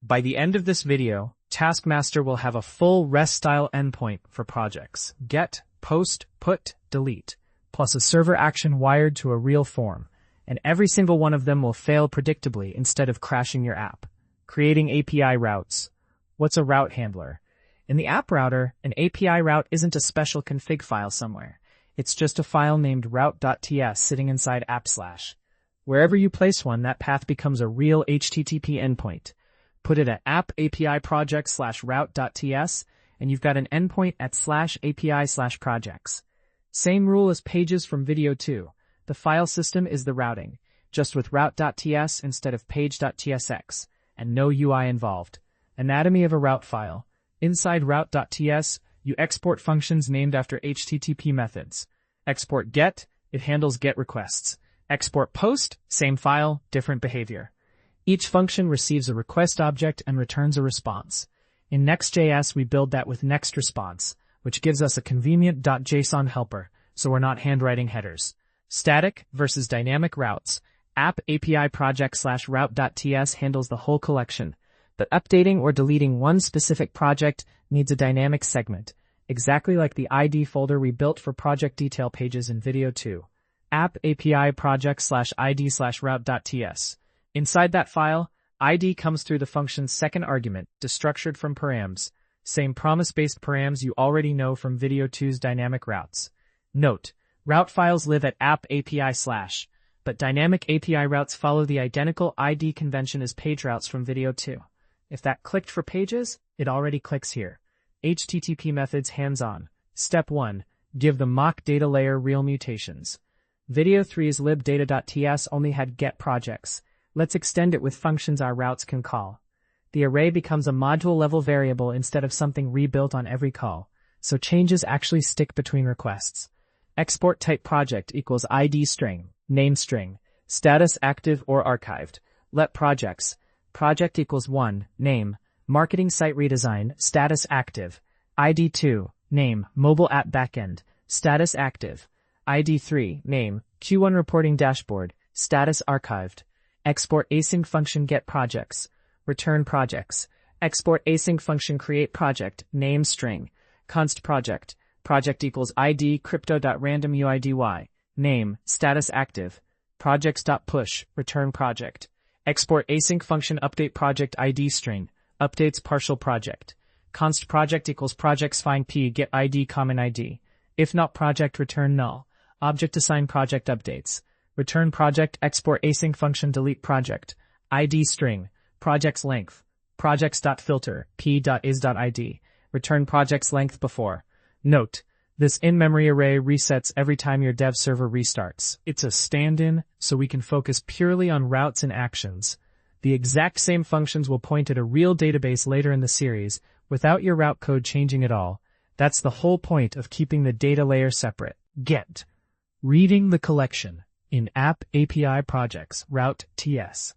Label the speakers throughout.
Speaker 1: By the end of this video, Taskmaster will have a full REST-style endpoint for projects: get, post, put, delete, plus a server action wired to a real form, and every single one of them will fail predictably instead of crashing your app. Creating API routes. What's a route handler? In the app router, an API route isn't a special config file somewhere. It's just a file named route.ts sitting inside app/. Wherever you place one, that path becomes a real HTTP endpoint. Put it at app API project/route.ts, and you've got an endpoint at /API/projects. Same rule as pages from video 2. The file system is the routing, just with route.ts instead of page.tsx, and no UI involved. Anatomy of a route file. Inside route.ts, you export functions named after HTTP methods. Export get, it handles GET requests. Export post, same file, different behavior. Each function receives a request object and returns a response. In Next.js, we build that with Next response, which gives us a convenient .json helper, so we're not handwriting headers. Static versus dynamic routes. App API project/route.ts handles the whole collection, but updating or deleting one specific project needs a dynamic segment, exactly like the ID folder we built for project detail pages in video 2. App API project/id/route.ts. Inside that file, ID comes through the function's second argument, destructured from params. Same promise-based params you already know from video 2's dynamic routes. Note, route files live at app API/, but dynamic API routes follow the identical ID convention as page routes from video 2. If that clicked for pages, it already clicks here. HTTP methods hands-on. Step 1. Give the mock data layer real mutations. Video 3's libdata.ts only had get projects. Let's extend it with functions our routes can call. The array becomes a module-level variable instead of something rebuilt on every call, so changes actually stick between requests. Export type project equals ID string, name string, status active or archived. Let projects. Project equals 1, name, marketing site redesign, status active. ID 2, name, mobile app backend, status active. ID 3, name, Q1 reporting dashboard, status archived. Export async function get projects. Return projects. Export async function create project, name string. Const project. Project equals ID crypto.randomuidy. Name, status active. Projects.push, return project. Export async function update project ID string. Updates partial project. Const project equals projects find p get ID common ID. If not project return null. Object assign project updates. Return project export async function delete project. ID string. Project's length. Projects.filter p.is.id. Return project's length before. Note, this in-memory array resets every time your dev server restarts. It's a stand-in, so we can focus purely on routes and actions. The exact same functions will point at a real database later in the series, without your route code changing at all. That's the whole point of keeping the data layer separate. Get. Reading the collection. In app API projects, route.ts.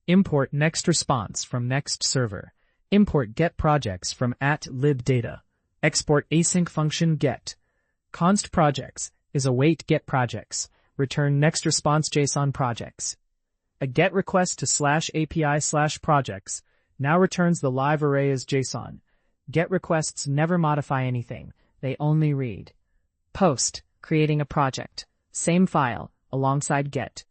Speaker 1: Import next response from next server. Import get projects from @libdata. Export async function get. Const projects is await get projects. Return next response JSON projects. A get request to /API/projects now returns the live array as JSON. Get requests never modify anything. They only read. Post, creating a project. Same file, alongside get.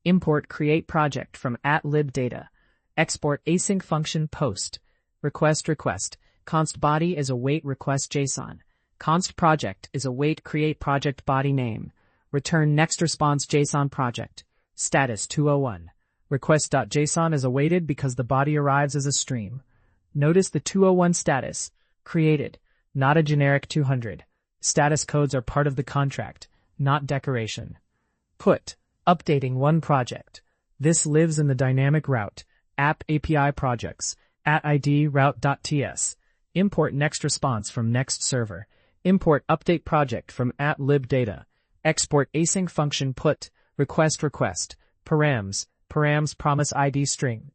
Speaker 1: Import create project from @libdata. Export async function post. Request. Const body is await request JSON. Const project is await create project body name. Return next response JSON project. Status 201. Request.json is awaited because the body arrives as a stream. Notice the 201 status. Created, not a generic 200. Status codes are part of the contract, not decoration. Put. Updating one project. This lives in the dynamic route. App API projects. @ID route.ts. Import next response from next server. Import update project from @libdata. Export async function put. Request. Params. Params promise ID string.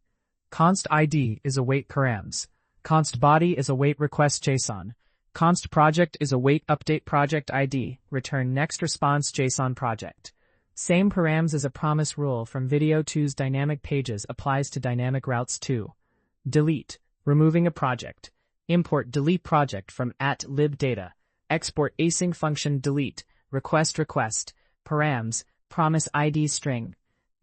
Speaker 1: Const ID is await params. Const body is await request JSON. Const project is await update project ID. Return next response JSON project. Same params as a promise rule from video 2's dynamic pages applies to dynamic routes too. Delete. removing a project. Import delete project from @libdata. Export async function delete. Request params, promise ID string.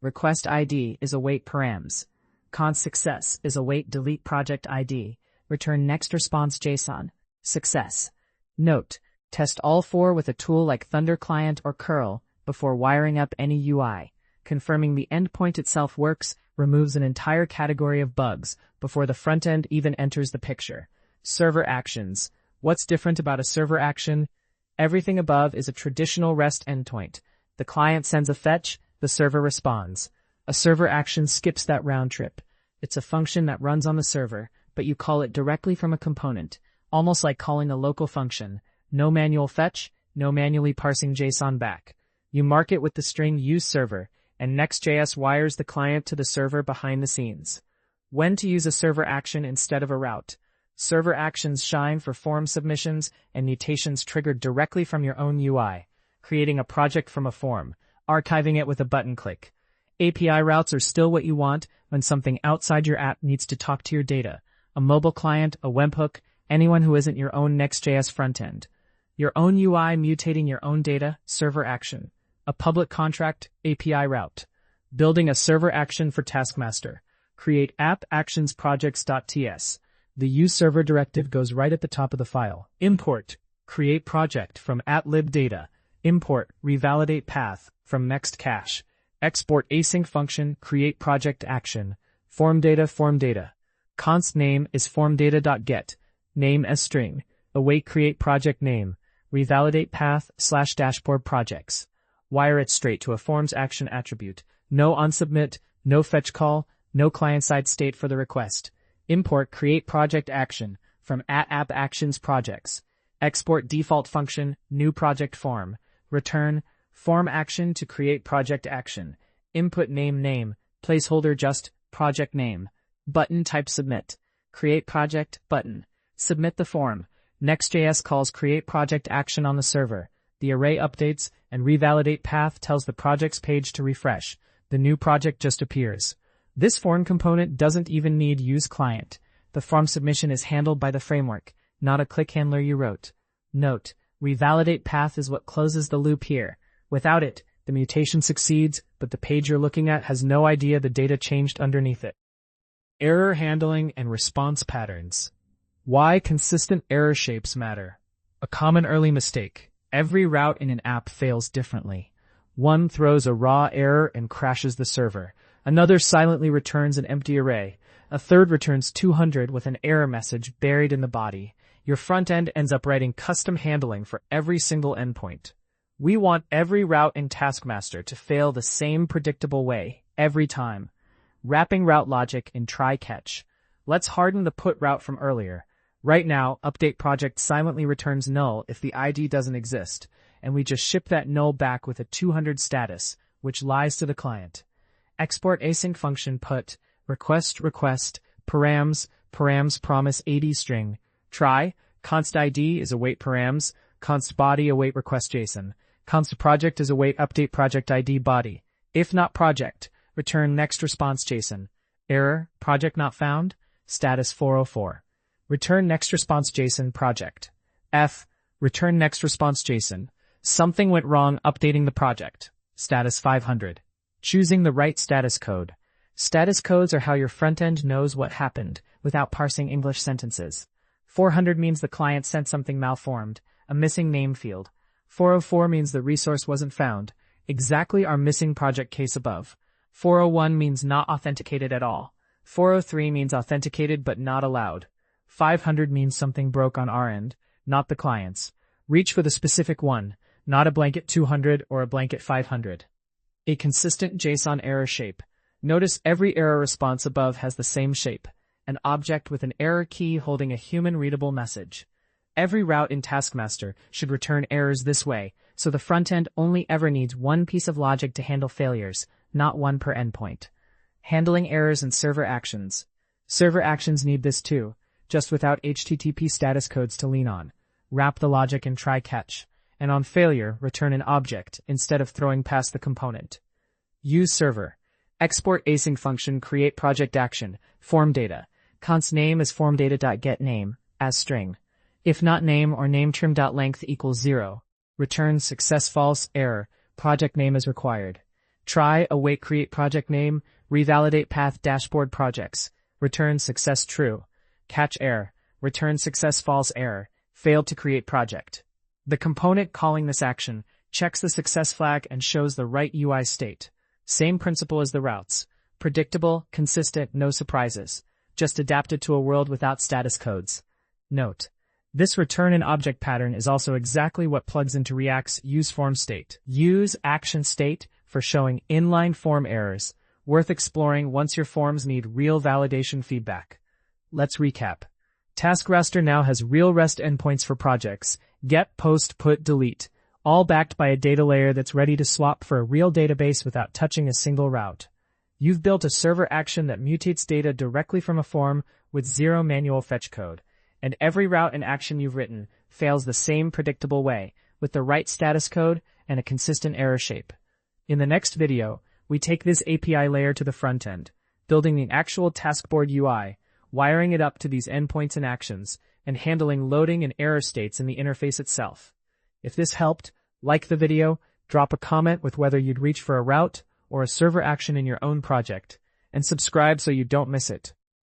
Speaker 1: Request ID is await params. Const success is await delete project ID. Return next response JSON. Success. Note, test all four with a tool like Thunder Client or curl before wiring up any UI. Confirming the endpoint itself works removes an entire category of bugs before the front end even enters the picture. Server actions. What's different about a server action? Everything above is a traditional REST endpoint. The client sends a fetch, the server responds. A server action skips that round trip. It's a function that runs on the server, but you call it directly from a component, almost like calling a local function. No manual fetch, no manually parsing JSON back. You mark it with the string useServer, and Next.js wires the client to the server behind the scenes. When to use a server action instead of a route. Server actions shine for form submissions and mutations triggered directly from your own UI, creating a project from a form, archiving it with a button click. API routes are still what you want when something outside your app needs to talk to your data, a mobile client, a webhook, anyone who isn't your own Next.js frontend. Your own UI mutating your own data, server action. A public contract, API route. Building a server action for Taskmaster. Create app actions projects.ts. The useServer directive goes right at the top of the file. Import, create project from @libdata. Import, revalidate path from next cache. Export async function, create project action. Form data. Const name is formdata.get. Name as string. Await create project name. Revalidate path /dashboard projects. Wire it straight to a forms action attribute. No onSubmit, no fetch call, no client-side state for the request. Import create project action from @app actions projects. Export default function, new project form. Return form action to create project action. Input name, placeholder just project name. Button type submit. Create project button. Submit the form. Next.js calls create project action on the server. The array updates and revalidate path tells the projects page to refresh. The new project just appears. This form component doesn't even need use client. The form submission is handled by the framework, not a click handler you wrote. Note, revalidate path is what closes the loop here. Without it, the mutation succeeds, but the page you're looking at has no idea the data changed underneath it. Error handling and response patterns. Why consistent error shapes matter. A common early mistake. Every route in an app fails differently. One throws a raw error and crashes the server. Another silently returns an empty array. A third returns 200 with an error message buried in the body. Your front end ends up writing custom handling for every single endpoint. We want every route in Taskmaster to fail the same predictable way, every time. Wrapping route logic in try-catch. Let's harden the put route from earlier. Right now, update project silently returns null if the ID doesn't exist, and we just ship that null back with a 200 status, which lies to the client. Export async function put, request, params promise 80 string. Try, const ID is await params, const body await request JSON. Const project is await update project ID body. If not project, return next response JSON. Error, project not found, status 404. Return next response JSON project. F, return next response JSON. Something went wrong updating the project. Status 500. Choosing the right status code. Status codes are how your front end knows what happened without parsing English sentences. 400 means the client sent something malformed, a missing name field. 404 means the resource wasn't found, exactly our missing project case above. 401 means not authenticated at all. 403 means authenticated but not allowed. 500 means something broke on our end, not the client's. Reach for the specific one, not a blanket 200 or a blanket 500. A consistent JSON error shape. Notice every error response above has the same shape, an object with an error key holding a human-readable message. Every route in Taskmaster should return errors this way, so the front end only ever needs one piece of logic to handle failures, not one per endpoint. Handling errors and server actions. Server actions need this too, just without HTTP status codes to lean on. Wrap the logic in try-catch, and on failure, return an object instead of throwing past the component. Use server. Export async function create project action, form data. const name is formData.getName as string. If not name or nameTrim.length equals 0, return success false error, project name is required. Try await create project name, revalidate path dashboard projects, return success true. Catch error, return success false error, failed to create project. The component calling this action checks the success flag and shows the right UI state. Same principle as the routes. Predictable, consistent, no surprises. Just adapted to a world without status codes. Note: this return an object pattern is also exactly what plugs into React's useFormState. Use action state for showing inline form errors, worth exploring once your forms need real validation feedback. Let's recap. Taskmaster now has real REST endpoints for projects, get, post, put, delete, all backed by a data layer that's ready to swap for a real database without touching a single route. You've built a server action that mutates data directly from a form with zero manual fetch code. And every route and action you've written fails the same predictable way, with the right status code and a consistent error shape. In the next video, we take this API layer to the front end, building the actual taskboard UI, wiring it up to these endpoints and actions, and handling loading and error states in the interface itself. If this helped, like the video, drop a comment with whether you'd reach for a route or a server action in your own project, and subscribe so you don't miss it.